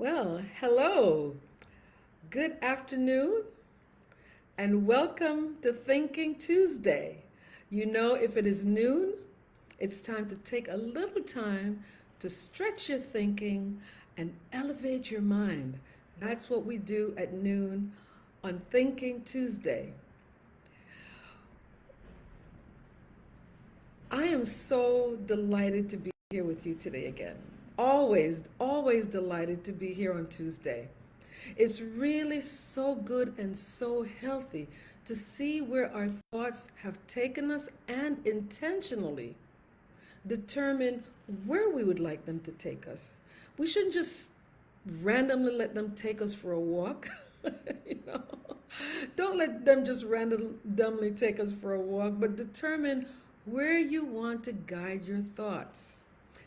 Well, hello, good afternoon, and welcome to Thinking Tuesday. You know, if it is noon, it's time to take a little time to stretch your thinking and elevate your mind. That's what we do at noon on Thinking Tuesday. I am so delighted to be here with you today again. Always delighted to be here on Tuesday. It's really so good and so healthy to see where our thoughts have taken us and intentionally determine where we would like them to take us. We shouldn't just randomly let them take us for a walk. you know, don't let them just randomly take us for a walk, but determine where you want to guide your thoughts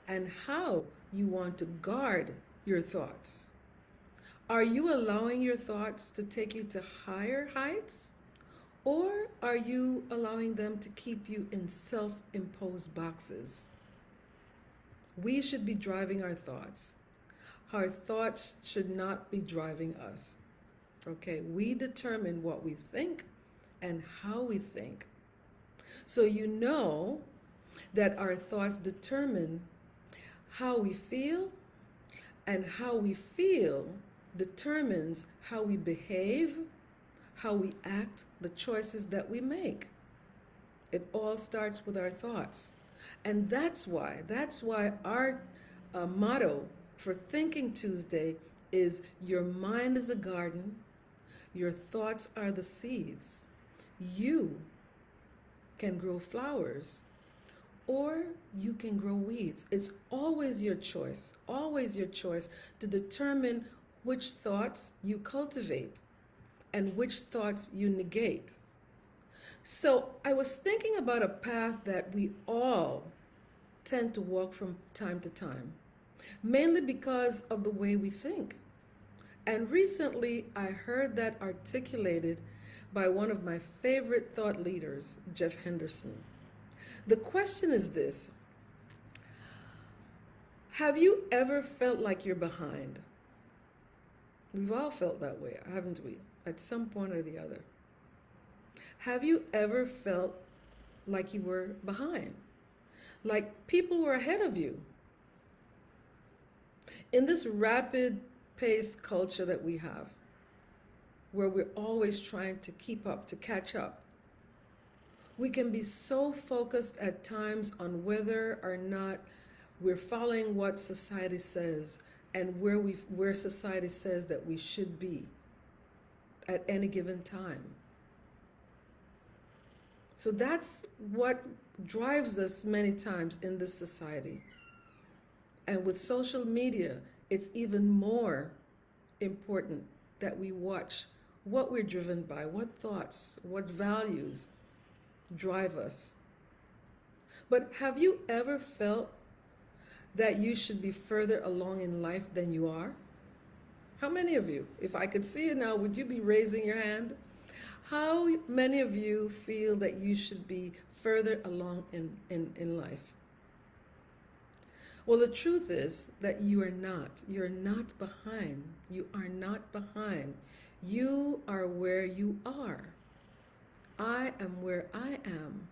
and how you want to guard your thoughts. Are you allowing your thoughts to take you to higher heights? Or are you allowing them to keep you in self imposed boxes? We should be driving our thoughts. Our thoughts should not be driving us. Okay, we determine what we think and how we think. So you know that our thoughts determine how we feel, and how we feel determines how we behave, how we act, the choices that we make. It all starts with our thoughts. And that's why our motto for Thinking Tuesday is your mind is a garden, your thoughts are the seeds. You can grow flowers or you can grow weeds. It's always your choice to determine which thoughts you cultivate and which thoughts you negate. So I was thinking about a path that we all tend to walk from time to time, mainly because of the way we think. And recently I heard that articulated by one of my favorite thought leaders, Jeff Henderson. The question is this: have you ever felt like you're behind? We've all felt that way, haven't we? At some point or the other. Have you ever felt like you were behind? Like people were ahead of you? In this rapid paced culture that we have, where we're always trying to keep up, to catch up, we can be so focused at times on whether or not we're following what society says and where society says that we should be at any given time. So that's what drives us many times in this society. And with social media, it's even more important that we watch what we're driven by, what thoughts, what values drive us. But have you ever felt that you should be further along in life than you are? How many of you, if I could see you now, would you be raising your hand? How many of you feel that you should be further along in life? Well, the truth is that you are not. You're not behind. You are not behind. You are where you are. I am where I am.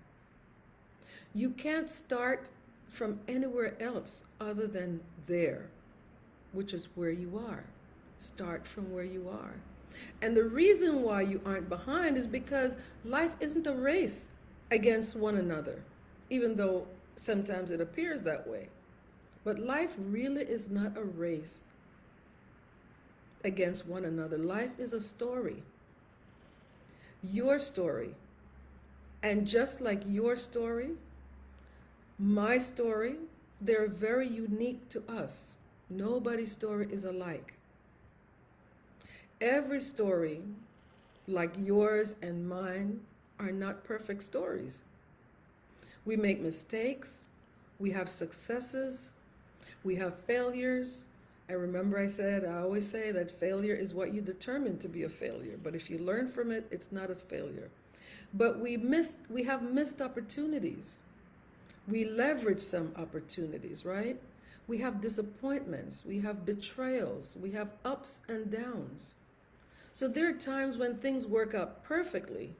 You can't start from anywhere else other than there, which is where you are. Start from where you are. And the reason why you aren't behind is because life isn't a race against one another, even though sometimes it appears that way. But life really is not a race against one another. Life is a story. Your story. And just like your story, my story, they're very unique to us. Nobody's story is alike. Every story, like yours and mine, are not perfect stories. We make mistakes, we have successes, we have failures. And remember I always say that failure is what you determine to be a failure. But if you learn from it, it's not a failure. But we have missed opportunities. We leverage some opportunities, right? We have disappointments, we have betrayals, we have ups and downs. So there are times when things work out perfectly,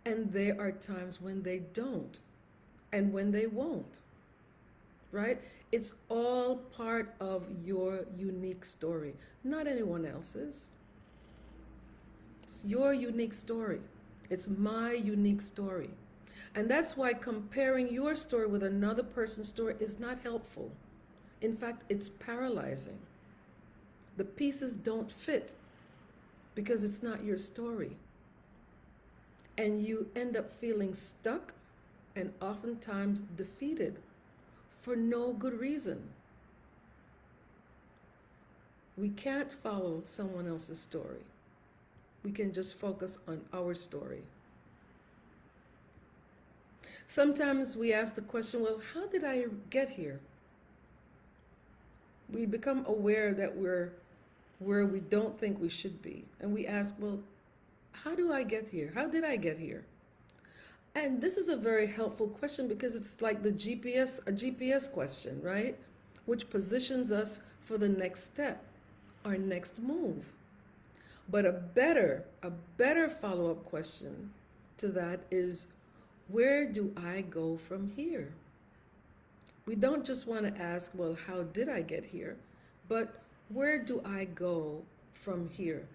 and there are times when they don't, and when they won't, right? It's all part of your unique story, not anyone else's. It's your unique story. It's my unique story. And that's why comparing your story with another person's story is not helpful. In fact, it's paralyzing. The pieces don't fit because it's not your story. And you end up feeling stuck and oftentimes defeated for no good reason. We can't follow someone else's story. We can just focus on our story. Sometimes we ask the question, well, how did I get here? We become aware that we're where we don't think we should be. And we ask, well, how do I get here? How did I get here? And this is a very helpful question because it's like a GPS question, right? Which positions us for the next step, our next move. But a better follow-up question to that is, where do I go from here? We don't just want to ask, well, how did I get here? But where do I go from here?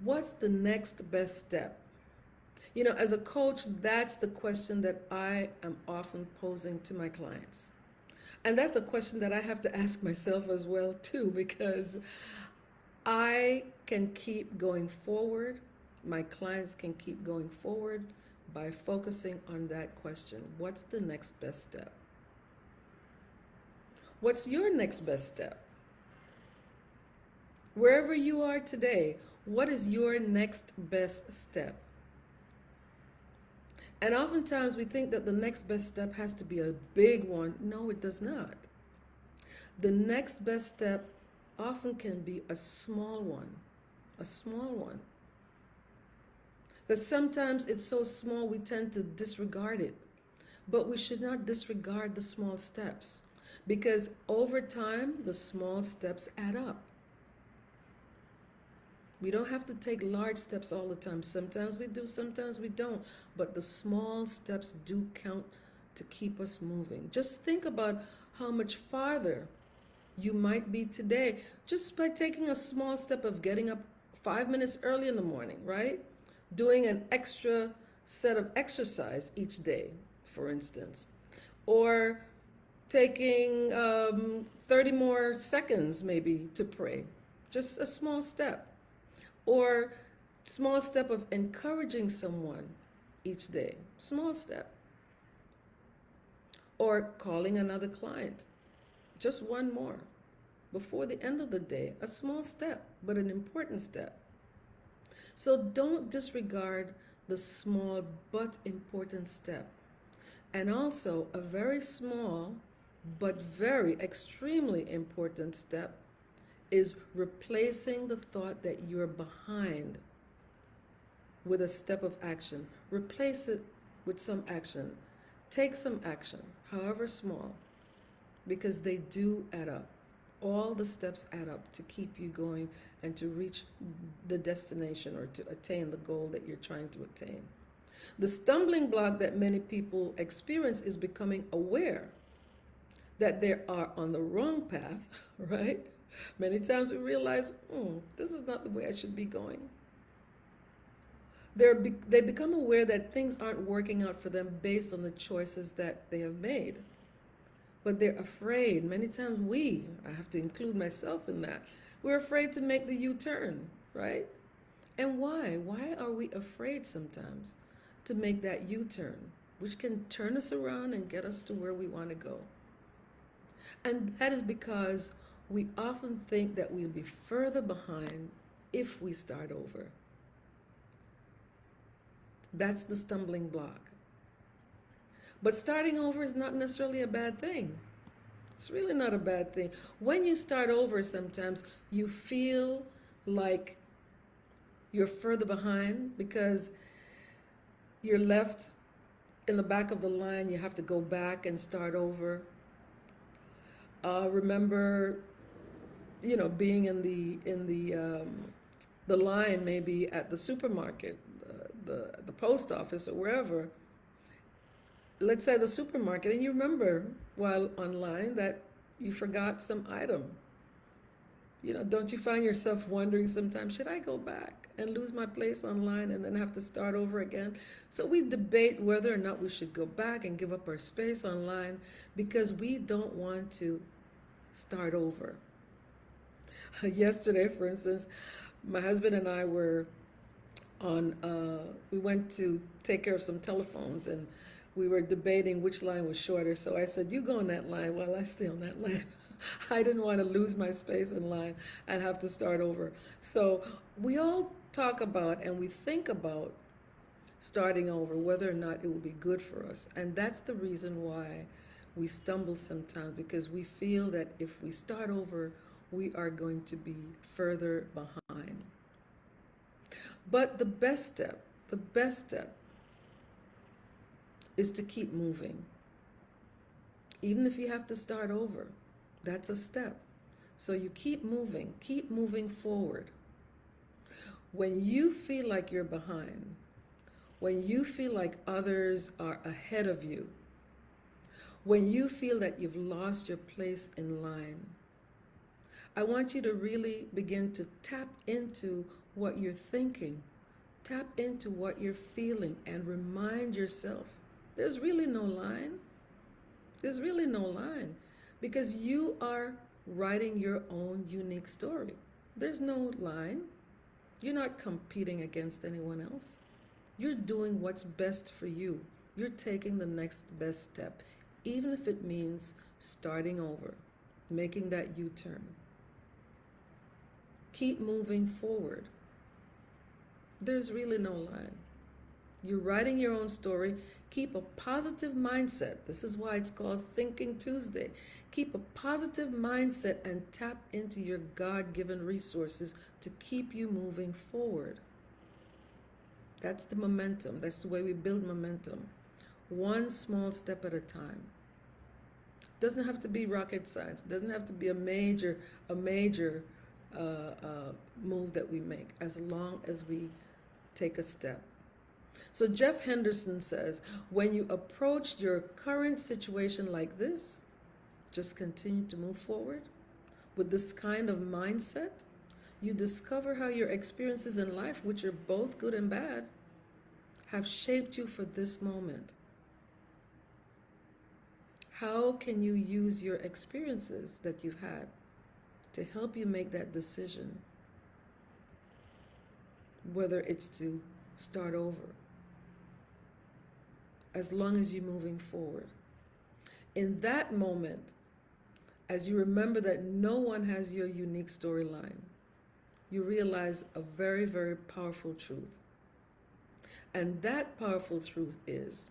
What's the next best step? You know, as a coach, that's the question that I am often posing to my clients. And that's a question that I have to ask myself as well, too, because I can keep going forward. My clients can keep going forward by focusing on that question. What's the next best step? What's your next best step? Wherever you are today, what is your next best step? And oftentimes we think that the next best step has to be a big one. No, it does not. The next best step often can be a small one. Because sometimes it's so small we tend to disregard it. But we should not disregard the small steps, because over time, the small steps add up. We don't have to take large steps all the time. Sometimes we do, sometimes we don't. But the small steps do count to keep us moving. Just think about how much farther you might be today just by taking a small step of getting up 5 minutes early in the morning, right? Doing an extra set of exercise each day, for instance. Or taking 30 more seconds maybe to pray. Just a small step. Or small step of encouraging someone each day. Small step. Or calling another client. Just one more. Before the end of the day. A small step, but an important step. So don't disregard the small but important step. And also a very small but very extremely important step is replacing the thought that you're behind with a step of action. Replace it with some action. Take some action, however small, because they do add up. All the steps add up to keep you going and to reach the destination or to attain the goal that you're trying to attain. The stumbling block that many people experience is becoming aware that they are on the wrong path, right? Many times we realize, this is not the way I should be going. They become aware that things aren't working out for them based on the choices that they have made. But they're afraid. Many times I have to include myself in that, we're afraid to make the U-turn, right? And why? Why are we afraid sometimes to make that U-turn, which can turn us around and get us to where we want to go? And that is because we often think that we'll be further behind if we start over. That's the stumbling block. But starting over is not necessarily a bad thing. It's really not a bad thing. When you start over, sometimes you feel like you're further behind because you're left in the back of the line. You have to go back and start over. Remember, being the line maybe at the supermarket, the post office, or wherever. Let's say the supermarket, and you remember while online that you forgot some item. Don't you find yourself wondering sometimes, should I go back and lose my place online and then have to start over again? So we debate whether or not we should go back and give up our space online because we don't want to start over. Yesterday, for instance, my husband and I were we went to take care of some telephones, and we were debating which line was shorter. So I said, you go on that line while I stay on that line. I didn't want to lose my space in line and have to start over. So we all talk about and we think about starting over, whether or not it will be good for us. And that's the reason why we stumble sometimes, because we feel that if we start over, we are going to be further behind. But the best step is to keep moving. Even if you have to start over, that's a step. So you keep moving forward. When you feel like you're behind, when you feel like others are ahead of you, when you feel that you've lost your place in line, I want you to really begin to tap into what you're thinking, tap into what you're feeling, and remind yourself there's really no line. There's really no line, because you are writing your own unique story. There's no line. You're not competing against anyone else. You're doing what's best for you. You're taking the next best step, even if it means starting over, making that U-turn. Keep moving forward. There's really no line. You're writing your own story. Keep a positive mindset. This is why it's called Thinking Tuesday. Keep a positive mindset and tap into your God-given resources to keep you moving forward. That's the momentum. That's the way we build momentum. One small step at a time. Doesn't have to be rocket science. Doesn't have to be a major move that we make, as long as we take a step. So Jeff Henderson says, when you approach your current situation like this, just continue to move forward with this kind of mindset. You discover how your experiences in life, which are both good and bad, have shaped you for this moment. How can you use your experiences that you've had to help you make that decision, whether it's to start over, as long as you're moving forward? In that moment, as you remember that no one has your unique storyline, you realize a very, very powerful truth. And that powerful truth is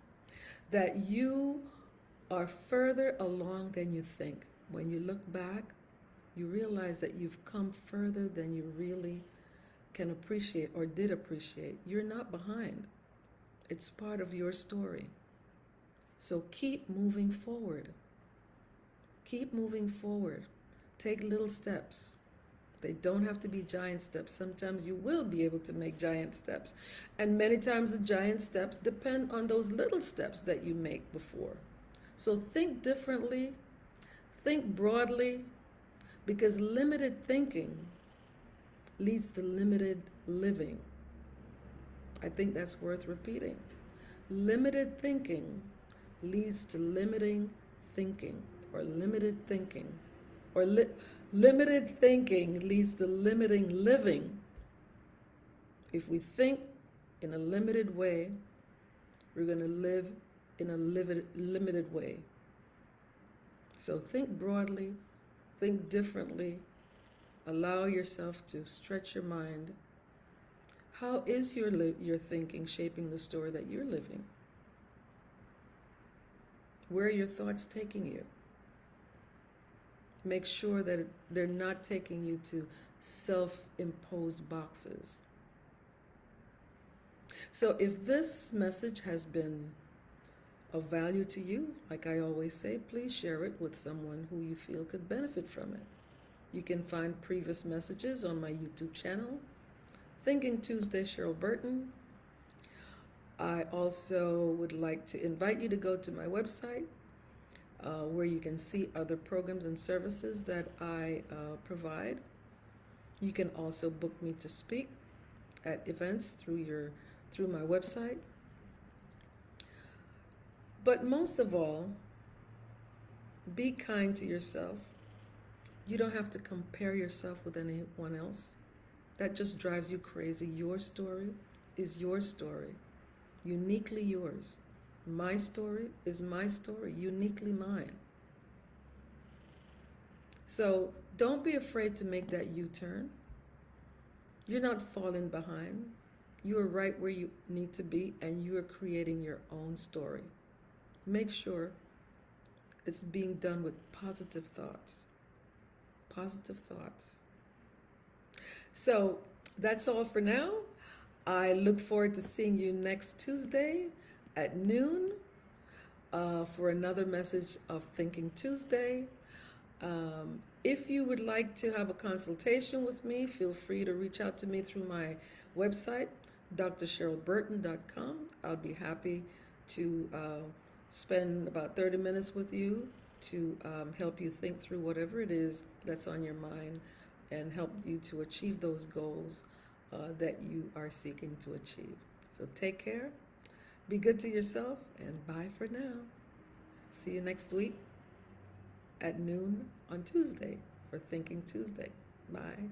that you are further along than you think. When you look back, you realize that you've come further than you really can appreciate or did appreciate. You're not behind. It's part of your story. So keep moving forward. Keep moving forward. Take little steps. They don't have to be giant steps. Sometimes you will be able to make giant steps. And many times the giant steps depend on those little steps that you make before. So think differently, think broadly, because limited thinking leads to limited living. I think that's worth repeating. Limited thinking leads to limiting thinking, or limited thinking, or limited thinking leads to limiting living. If we think in a limited way, we're going to live in a limited way. So think broadly, think differently, allow yourself to stretch your mind. How is your thinking shaping the story that you're living? Where are your thoughts taking you? Make sure that they're not taking you to self-imposed boxes. So if this message has been of value to you, like I always say, please share it with someone who you feel could benefit from it. You can find previous messages on my YouTube channel, Thinking Tuesday Cheryl Burton. I also would like to invite you to go to my website where you can see other programs and services that I provide. You can also book me to speak at events through my website. But most of all, be kind to yourself. You don't have to compare yourself with anyone else. That just drives you crazy. Your story is your story, uniquely yours. My story is my story, uniquely mine. So don't be afraid to make that U-turn. You're not falling behind. You are right where you need to be, and you are creating your own story. Make sure it's being done with positive thoughts. Positive thoughts. So that's all for now. I look forward to seeing you next Tuesday at noon for another message of Thinking Tuesday. If you would like to have a consultation with me, feel free to reach out to me through my website, drcherylburton.com. I'll be happy to spend about 30 minutes with you to help you think through whatever it is that's on your mind and help you to achieve those goals that you are seeking to achieve. So take care, be good to yourself, and bye for now. See you next week at noon on Tuesday for Thinking Tuesday. Bye.